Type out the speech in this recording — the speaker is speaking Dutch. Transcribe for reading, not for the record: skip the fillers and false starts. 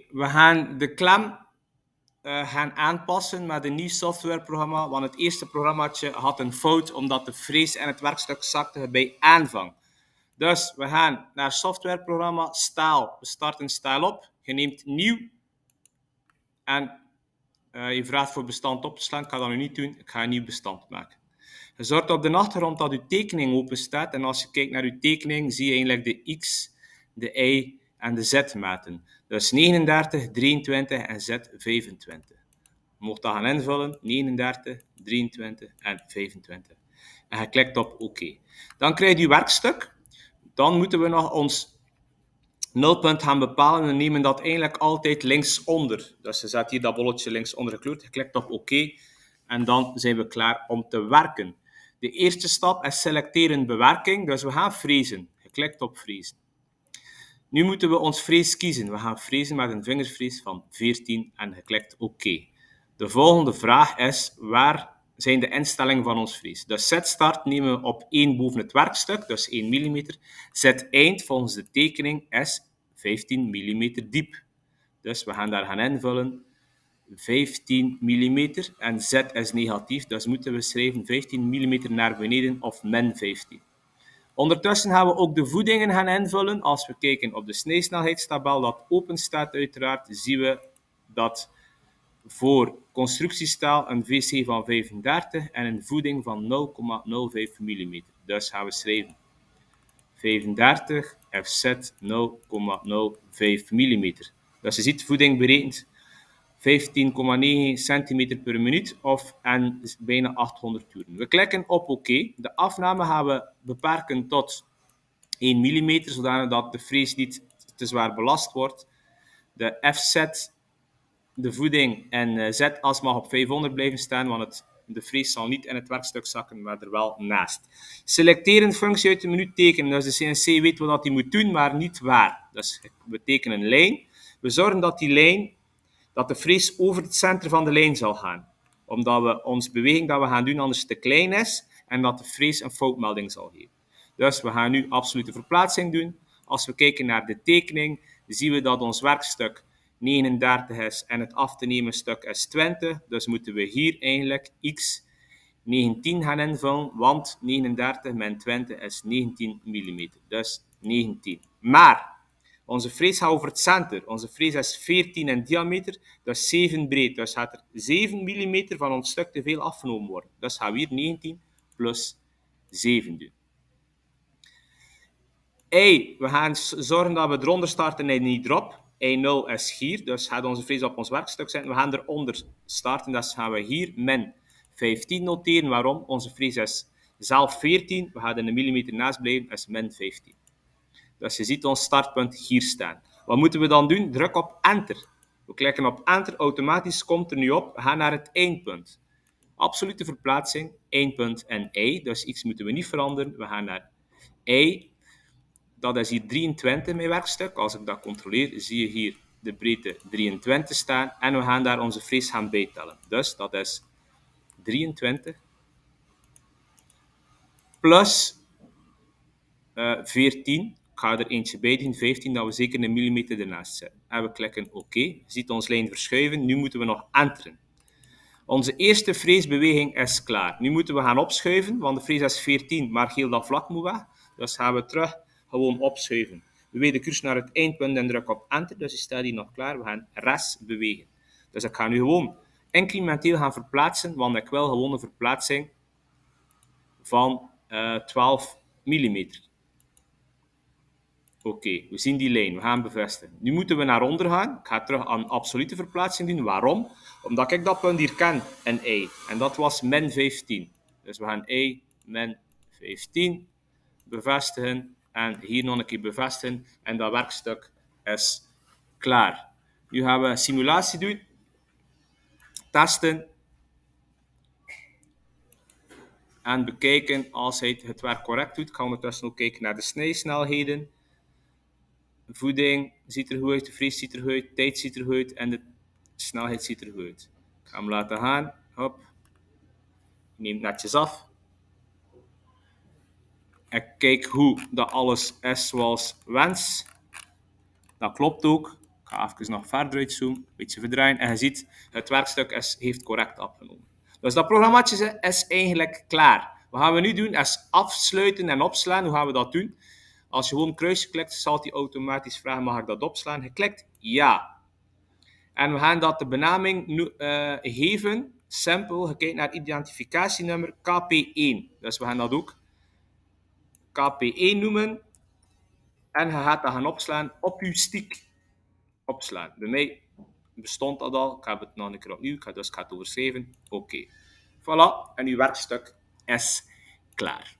we gaan de klem gaan aanpassen met een nieuw softwareprogramma, want het eerste programmaatje had een fout omdat de frees en het werkstuk zakten bij aanvang. Dus we gaan naar softwareprogramma, staal. We starten staal op. Je neemt nieuw en je vraagt voor bestand op te slaan. Ik ga dat nu niet doen. Ik ga een nieuw bestand maken. Je zorgt op de achtergrond dat uw tekening open staat. En als je kijkt naar uw tekening, zie je eigenlijk de X, de Y en de Z maten. Dus 39, 23 en Z 25. Je mag dat gaan invullen. 39, 23 en 25. En je klikt op OK. Dan krijg je uw werkstuk. Dan moeten we nog ons nulpunt gaan bepalen. We nemen dat eigenlijk altijd linksonder. Dus je zet hier dat bolletje linksonder gekleurd. Je klikt op OK. En dan zijn we klaar om te werken. De eerste stap is selecteren bewerking. Dus we gaan frezen. Je klikt op frezen. Nu moeten we ons frees kiezen. We gaan frezen met een vingerfrees van 14 en je klikt OK. De volgende vraag is, waar zijn de instellingen van ons frees? Dus Z-start nemen we op 1 boven het werkstuk, dus 1 mm. Z-eind volgens de tekening is 15 mm diep. Dus we gaan daar gaan invullen 15 mm en Z is negatief, dus moeten we schrijven 15 mm naar beneden of min 15. Ondertussen gaan we ook de voedingen gaan invullen. Als we kijken op de snijsnelheidstabel dat open staat uiteraard, zien we dat voor constructiestaal een VC van 35 en een voeding van 0,05 mm. Dus gaan we schrijven 35 FZ 0,05 mm. Dus je ziet voeding berekend 15,9 cm per minuut of en bijna 800 uren. We klikken op OK. De afname gaan we beperken tot 1 mm, zodat de frees niet te zwaar belast wordt. De FZ, de voeding en Z-as mag op 500 blijven staan, want de frees zal niet in het werkstuk zakken, maar er wel naast. Selecteren functie uit de menu tekenen. Dus de CNC weet wat hij moet doen, maar niet waar. Dus we tekenen een lijn. We zorgen dat die lijn, dat de frees over het centrum van de lijn zal gaan. Omdat we onze beweging dat we gaan doen anders te klein is en dat de frees een foutmelding zal geven. Dus we gaan nu absolute verplaatsing doen. Als we kijken naar de tekening, zien we dat ons werkstuk 39 is en het af te nemen stuk is 20. Dus moeten we hier eigenlijk x 19 gaan invullen, want 39 min 20 is 19 mm. Dus 19. Maar onze frees gaat over het centrum. Onze frees is 14 in diameter, dus 7 breed. Dus gaat er 7 mm van ons stuk te veel afgenomen worden. Dus gaan we hier 19 plus 7 doen. We gaan zorgen dat we eronder starten en niet erop. I0 is hier, dus gaat onze frees op ons werkstuk zijn. We gaan eronder starten, dus gaan we hier min 15 noteren. Waarom? Onze frees is zelf 14. We gaan in de millimeter naast blijven, is min 15. Dus je ziet ons startpunt hier staan. Wat moeten we dan doen? Druk op Enter. We klikken op Enter, automatisch komt er nu op. We gaan naar het eindpunt. Absolute verplaatsing, eindpunt en Y. Dus iets moeten we niet veranderen. We gaan naar Y. Dat is hier 23 mijn werkstuk. Als ik dat controleer, zie je hier de breedte 23 staan. En we gaan daar onze frees gaan bijtellen. Dus dat is 23 plus 14. Ik ga er eentje bij doen, 15, dat we zeker een millimeter ernaast zetten. En we klikken OK. Je ziet ons lijn verschuiven. Nu moeten we nog enteren. Onze eerste freesbeweging is klaar. Nu moeten we gaan opschuiven, want de frees is 14, maar heel dat vlak moet weg. Dus gaan we terug gewoon opschuiven. We beweeg de cursor naar het eindpunt en druk op Enter. Dus je staat hier nog klaar. We gaan rechts bewegen. Dus ik ga nu gewoon incrementeel gaan verplaatsen, want ik wil gewoon een verplaatsing van 12 mm. Oké, we zien die lijn. We gaan bevestigen. Nu moeten we naar onder gaan. Ik ga terug aan absolute verplaatsing doen. Waarom? Omdat ik dat punt hier ken, een Y. En dat was min 15. Dus we gaan Y min 15 bevestigen. En hier nog een keer bevestigen. En dat werkstuk is klaar. Nu gaan we een simulatie doen. Testen. En bekijken als hij het werk correct doet. Ik ga ondertussen ook kijken naar de snijsnelheden. Voeding ziet er goed uit, de frees ziet er goed uit, tijd ziet er goed uit en de snelheid ziet er goed uit. Ik ga hem laten gaan. Hop. Ik neem het netjes af. Ik kijk hoe dat alles is zoals wens. Dat klopt ook. Ik ga ga even nog verder uitzoomen, een beetje verdraaien. En je ziet, het werkstuk heeft correct opgenomen. Dus dat programmaatje is eigenlijk klaar. Wat gaan we nu doen is afsluiten en opslaan. Hoe gaan we dat doen? Als je gewoon een kruisje klikt, zal hij automatisch vragen, mag ik dat opslaan? Je klikt ja. En we gaan dat de benaming geven. Simpel, je kijkt naar het identificatienummer KP1. Dus we gaan dat ook KP1 noemen. En je gaat dat gaan opslaan op je stick. Opslaan. Bij mij bestond dat al. Ik heb het nog een keer opnieuw. Ik ga het overschrijven. Oké. Voilà. En uw werkstuk is klaar.